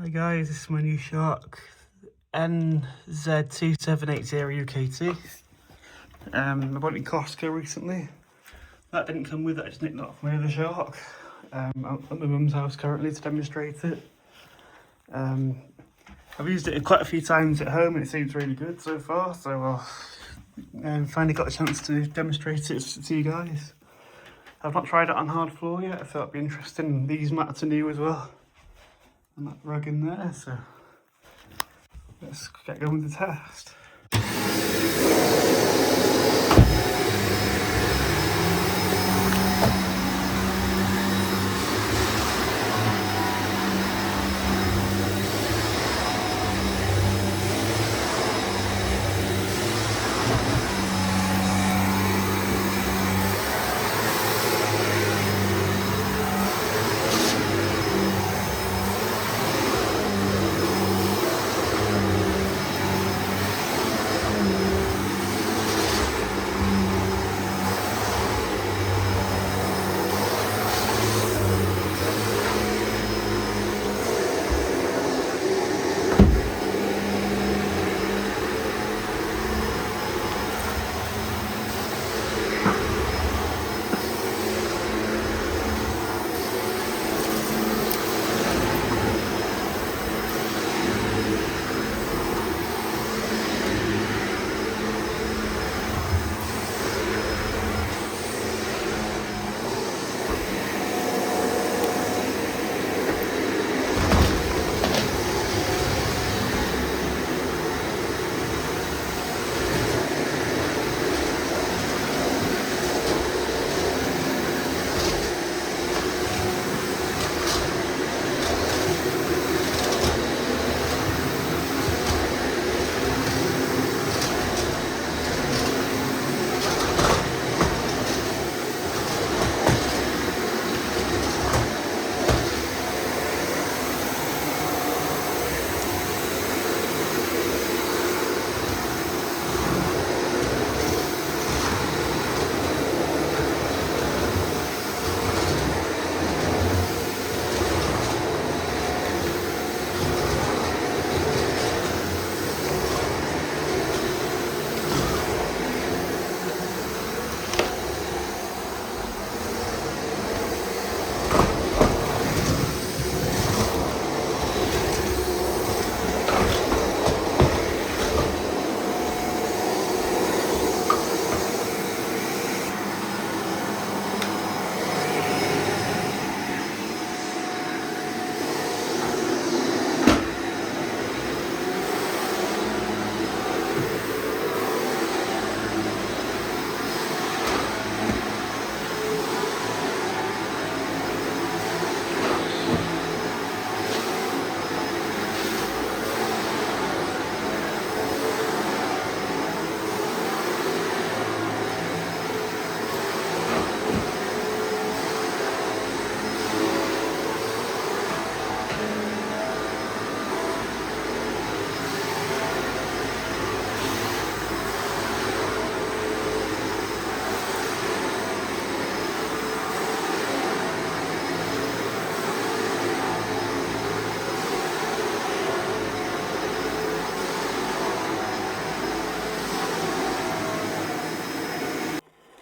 Hi guys, this is my new Shark NZ780UKT. I bought it in Costco recently. That didn't come with it, I just nicked it off my other Shark. I'm at my mum's house currently to demonstrate it. I've used it quite a few times at home and it seems really good so far, so I've finally got a chance to demonstrate it to you guys. I've not tried it on hard floor yet, I thought it'd be interesting. These mats are new as well. And that rug in there, so let's get going with the test.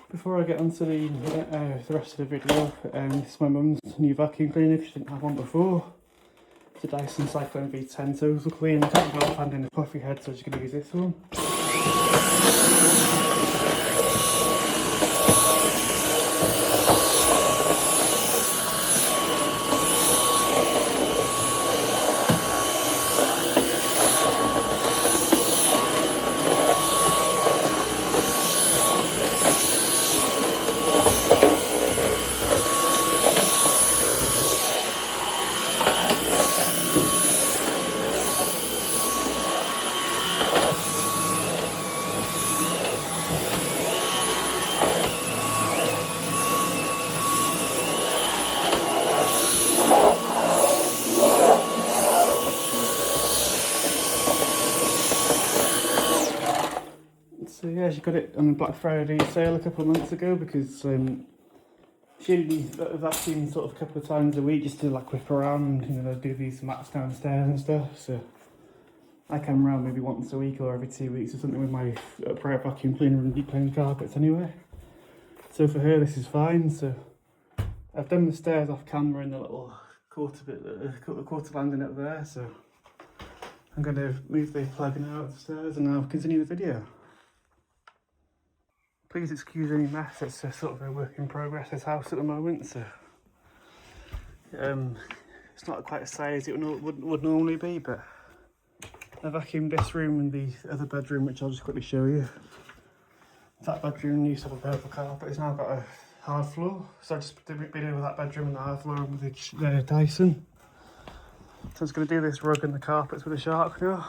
Before I get onto the rest of the video, this is my mum's new vacuum cleaner. She didn't have one before. It's a Dyson Cyclone V10 total clean. I can't go finding a puffy head, so I'm just going to use this one. So yeah, she got it on the Black Friday sale a couple of months ago because she only vacuums sort of a couple of times a week just to like whip around and, you know, do these mats downstairs and stuff. So I come around maybe once a week or every 2 weeks or something with my upright vacuum cleaner and deep clean carpets anyway. So for her this is fine. So I've done the stairs off camera in the little quarter landing up there. So I'm going to move the plug now up the stairs and I'll continue the video. Please excuse any mess, it's a sort of a work in progress, this house at the moment, so it's not quite as tidy as it would normally be, but I vacuumed this room and the other bedroom, which I'll just quickly show you. That bedroom used to have a purple carpet, it's now got a hard floor, so I just been over that bedroom and the hard floor with the Dyson. So I'm just going to do this rug and the carpets with a Shark now.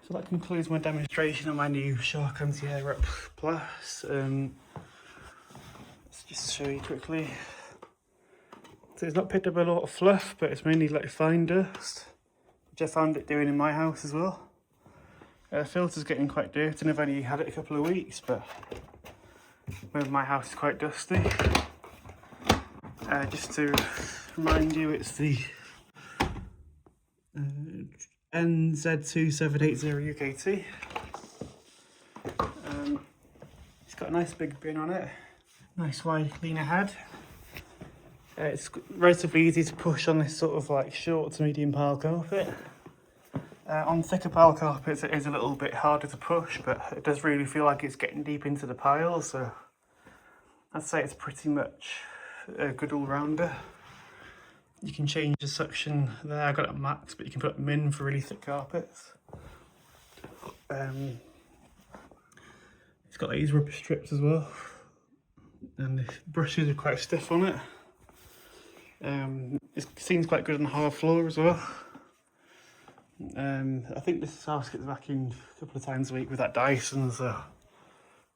So that concludes my demonstration of my new Shark NZ780UKT Plus. Let's just show you quickly. So it's not picked up a lot of fluff, but it's mainly like fine dust, which I found it doing in my house as well. The filter's getting quite dirty and I've only had it a couple of weeks, but my house is quite dusty. Just to remind you, it's the NZ780UKT. It's got a nice big bin on it, nice wide cleaner head. It's relatively easy to push on this sort of like short to medium pile carpet. On thicker pile carpets it is a little bit harder to push, but it does really feel like it's getting deep into the pile, so I'd say it's pretty much a good all-rounder. You can change the suction there, I got it at max, but you can put min for really thick carpets. It's got these rubber strips as well, and the brushes are quite stiff on it. It seems quite good on the hard floor as well. I think this house gets vacuumed a couple of times a week with that Dyson, so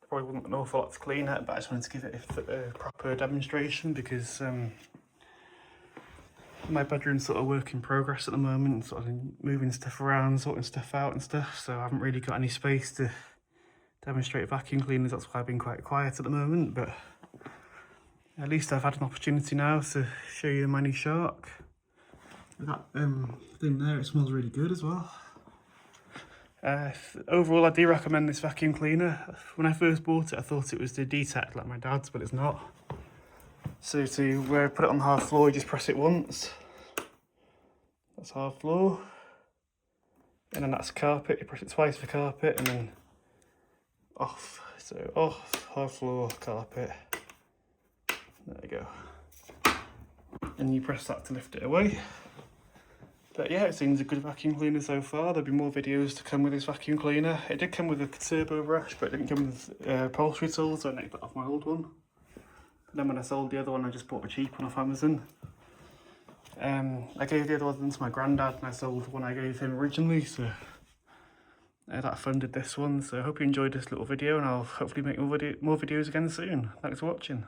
probably wasn't an awful lot to clean it, but I just wanted to give it a proper demonstration because my bedroom's sort of work in progress at the moment, sort of moving stuff around, sorting stuff out and stuff, so I haven't really got any space to demonstrate vacuum cleaners. That's why I've been quite quiet at the moment, but at least I've had an opportunity now to show you my new Shark. That thing there, it smells really good as well. Overall, I do recommend this vacuum cleaner. When I first bought it, I thought it was the detect like my dad's, but it's not. So to put it on the hard floor, you just press it once. That's hard floor. And then that's carpet, you press it twice for carpet and then off. So off, hard floor, carpet. There you go. And you press that to lift it away. But yeah, it seems a good vacuum cleaner so far. There'll be more videos to come with this vacuum cleaner. It did come with a turbo brush, but it didn't come with upholstery tools, so I nicked that off my old one. And then when I sold the other one, I just bought a cheap one off Amazon. I gave the other one to my granddad and I sold the one I gave him originally, so that funded this one. So I hope you enjoyed this little video and I'll hopefully make more videos again soon. Thanks for watching.